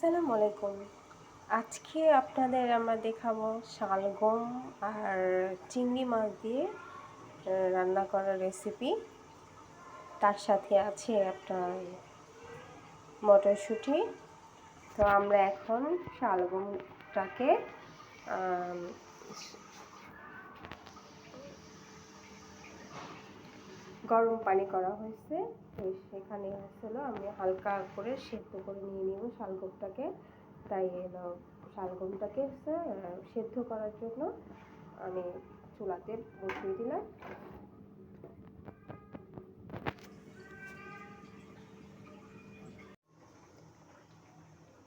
আসসালামু আলাইকুম। আজকে আপনাদের আমরা দেখাবো শালগম আর চিংড়ি মাছ দিয়ে রান্না করা রেসিপি। তার সাথে আছে আপনার মটরশুঁটি। তো আমরা এখন শালগমটাকে গরম পানি করা হয়েছে, তো সেখানে হলো আমি হালকা করে সেদ্ধ করে নিয়ে নিব শালগমটাকে। তাই শালগমটাকে সেদ্ধ করার জন্য আমি চুলাতে বসিয়ে দিলাম।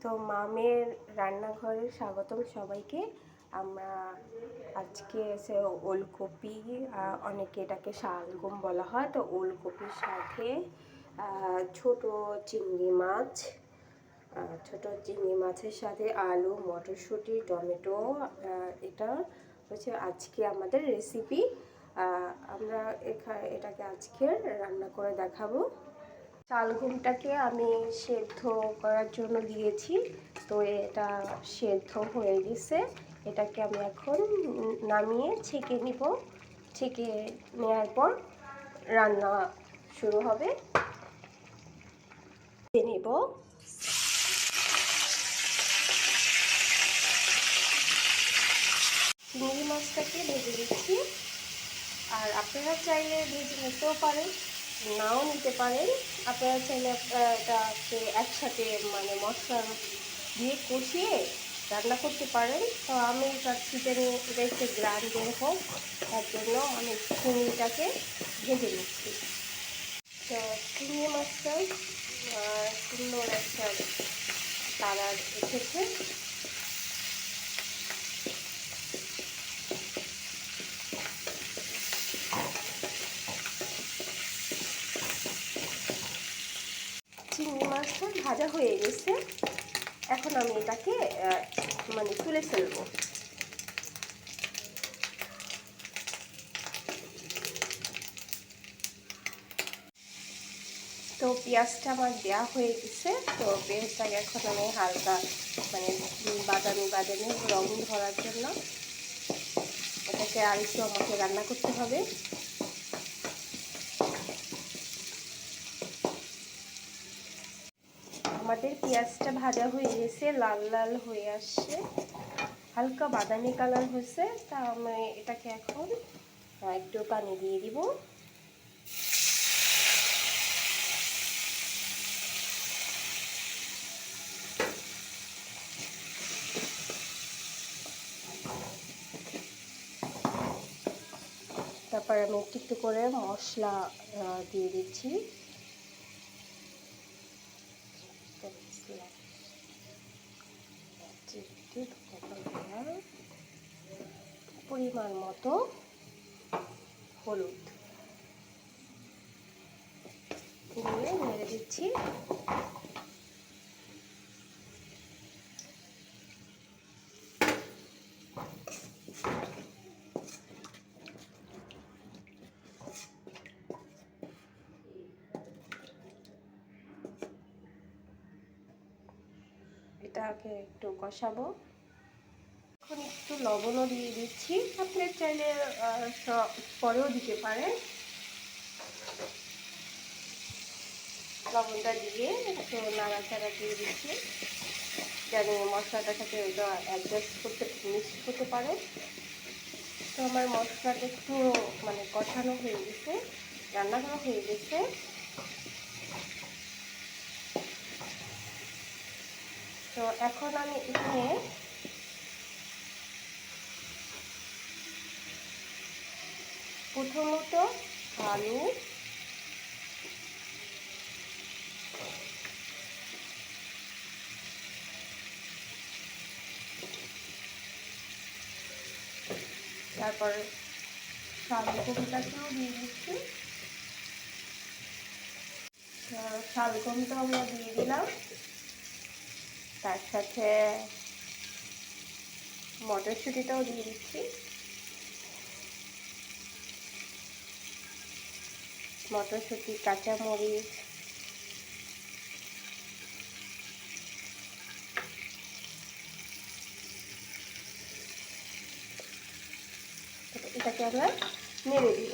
তো মামের রান্নাঘরে স্বাগতম সবাইকে। আমরা আজকে ওলকপি, অনেকে এটাকে শালগম বলা হয়, তো ওলকপির সাথে ছোট চিংড়ি মাছের সাথে আলু, মটরশুঁটি, টমেটো, এটা হচ্ছে আজকে আমাদের রেসিপি। আমরা এটাকে আজকে রান্না করে দেখাবো। শালগমটাকে আমি সেদ্ধ করার জন্য দিয়েছি, তো এটা সেদ্ধ হয়ে গেছে। এটাকে আমি এখন নামিয়ে ছেঁকে নিব। ছেঁকে নেওয়ার পর রান্না শুরু হবে। নেব চিংড়ি মাছটাকে ভেজে দিচ্ছি। আর আপনারা চাইলে ভেজে নিতেও পারেন, নাও নিতে পারেন। আপনারা চাইলে এটাকে একসাথে মশলা দিয়ে কষিয়ে রান্না করতে পারেন। তো আমি চাচ্ছি যে এটা একটু গ্রান বের হোক, তার জন্য আমি চিংড়িটাকে ভেজে নিচ্ছি। তো চিংড়ি মাছটা সুন্দর একটা কালার এসেছে। চিংড়ি মাছটা ভাজা হয়ে গেছে। এখন আমি এটাকে তুলে ফেলবো। তো পেঁয়াজটা আমার দেওয়া হয়ে গেছে। তো পেঁয়াজটাকে এখন আমি হালকা বাদামি বাদামি রং ধরার জন্য এটাকে আরেকটু আমাকে রান্না করতে হবে। আমাদের পেঁয়াজটা ভাজা হয়ে গেছে, লাল লাল হয়ে আসছে, হালকা বাদামি কালার হয়েছে। তা আমি এটাকে এখন একটু পানি দিয়ে দিব। তারপর আমি একটু একটু করে মশলা দিয়ে দিচ্ছি। পরিমাণ মতো হলুদ দিয়ে নেড়ে দিচ্ছি। এটাকে একটু কষাবো। এখন একটু লবণও দিয়ে দিচ্ছি, আপনি চাইলে পরেও দিতে পারেন। লবণটা দিয়ে একটু নাড়াচাড়া দিয়ে দিচ্ছি, যেন মশলাটার সাথে ওটা অ্যাডজাস্ট করতে মিক্স হতে পারে। তো আমার মশলাটা একটু কষানো হয়ে গেছে, রান্না করা হয়ে গেছে। তো এখন আমি এখানে প্রথমত আলু, তারপর শালগমটাকেও দিয়ে দিচ্ছি। শালগমটা আমরা দিয়ে দিলাম, তার সাথে মটরশুঁটিটাও দিয়ে দিচ্ছি। মটরশুঁটি, কাঁচামরিচ, এটাকে আমরা নেড়ে দিব।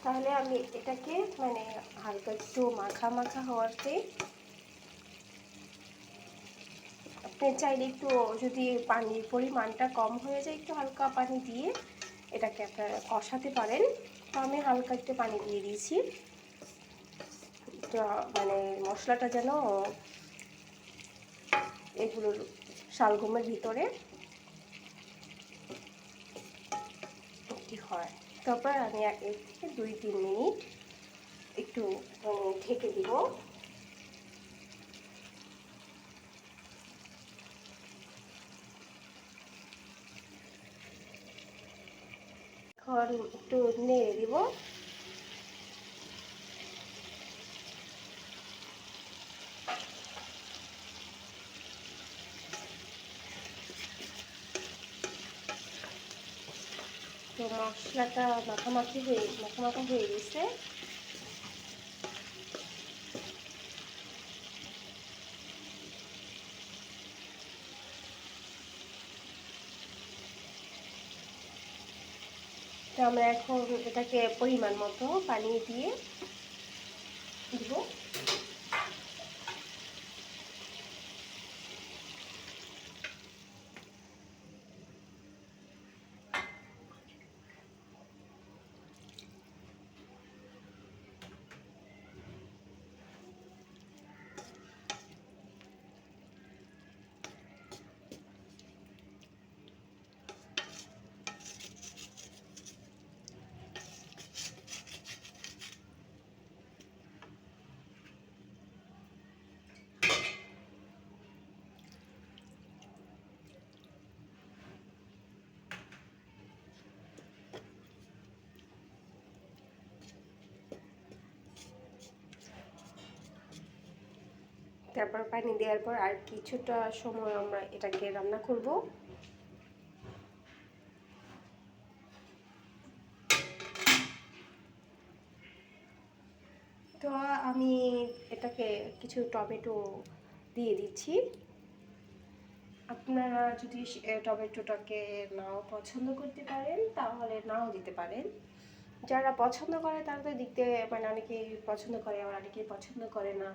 তাহলে আমি এটাকে মানে হালকা একটু মাখা মাখা হওয়াতে আপনি চাইলে একটু যদি পানির পরিমাণটা কম হয়ে যায় একটু হালকা পানি দিয়ে এটাকে আপনারা কষাতে পারেন। তো আমি হালকা একটু পানি দিয়ে দিয়েছি, তো মানে মশলাটা যেন এগুলোর শালগমের ভিতরে হয়। তারপর আমি 1 থেকে 2-3 মিনিট একটু ঢেকে দিব। এখন একটু নেড়ে দিব। তো মশলাটা মাখামাখা হয়ে গেছে। তো আমরা এখন এটাকে পরিমাণ মতো পানি দিয়ে দিব। তারপর পানি দেওয়ার পর আর কিছুটা সময় আমরা এটাকে রান্না করব। তো আমি এটাকে কিছু টমেটো দিয়ে দিচ্ছি। আপনারা যদি টমেটোটাকে নাও পছন্দ করতে পারেন তাহলে নাও দিতে পারেন। যারা পছন্দ করে তারা তো দিতে মানে অনেকেই পছন্দ করে, আবার অনেকেই পছন্দ করে না।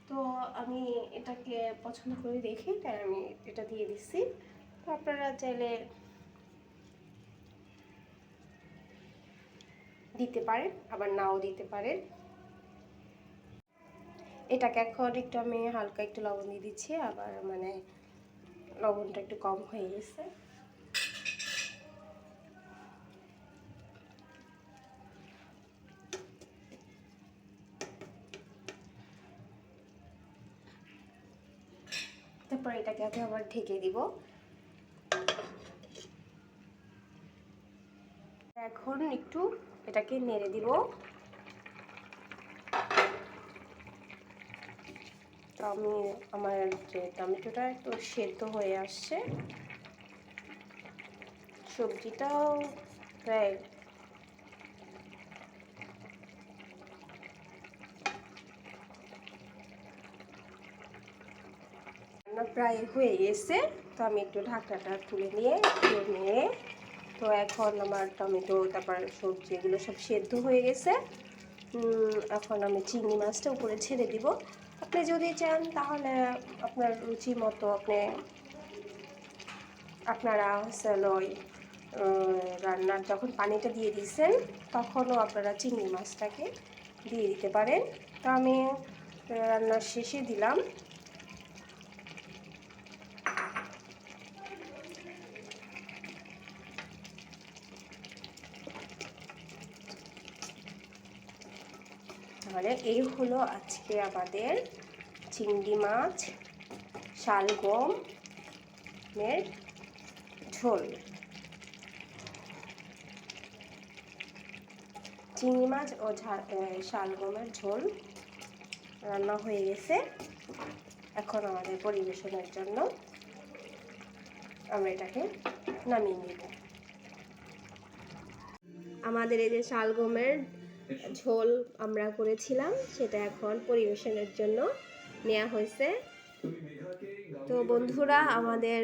তো আমি এটাকে পছন্দ করে দেখি তাই আমি এটা দিয়ে দিচ্ছি। তো আপনারা চাইলে দিতে পারেন, আবার নাও দিতে পারেন। এটাকে এখন একটু আমি হালকা একটু লবণ দিয়ে দিচ্ছি, আবার মানে লবণটা একটু কম হয়ে গেছে। তারপর এটাকে আমি আবার ঢেকে দিব। এখন একটু এটাকে নেড়ে দিব। তো আমার যে টমেটোটা একটু সেদ্ধ হয়ে আসছে, সবজিটাও প্রায় প্রায় হয়ে গেছে। তো আমি একটু ঢাকনাটা তুলে নিয়ে একটু নিয়ে, তো এখন আমার টমেটো তারপর সবজি এগুলো সব সেদ্ধ হয়ে গেছে। এখন আমি চিংড়ি মাছটা উপরে ছেড়ে দিব। আপনি যদি চান তাহলে আপনার রুচি মতো আপনারা ওই রান্নার যখন পানিটা দিয়ে দিয়েছেন তখনও আপনারা চিংড়ি মাছটাকে দিয়ে দিতে পারেন। তো আমি রান্নার শেষে দিলাম। তাহলে এই হলো আজকে আমাদের চিংড়ি মাছ শালগমের ঝোল। চিংড়ি মাছ ও শালগমের ঝোল রান্না হয়ে গেছে। এখন আমাদের পরিবেশনের জন্য আমরা এটাকে নামিয়ে নেব। আমাদের এই যে শালগমের ঝোল আমরা করেছিলাম সেটা এখন পরিবেশনের জন্য নেওয়া হয়েছে। তো বন্ধুরা, আমাদের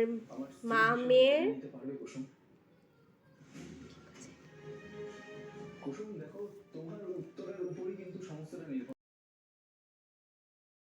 মা মেয়ের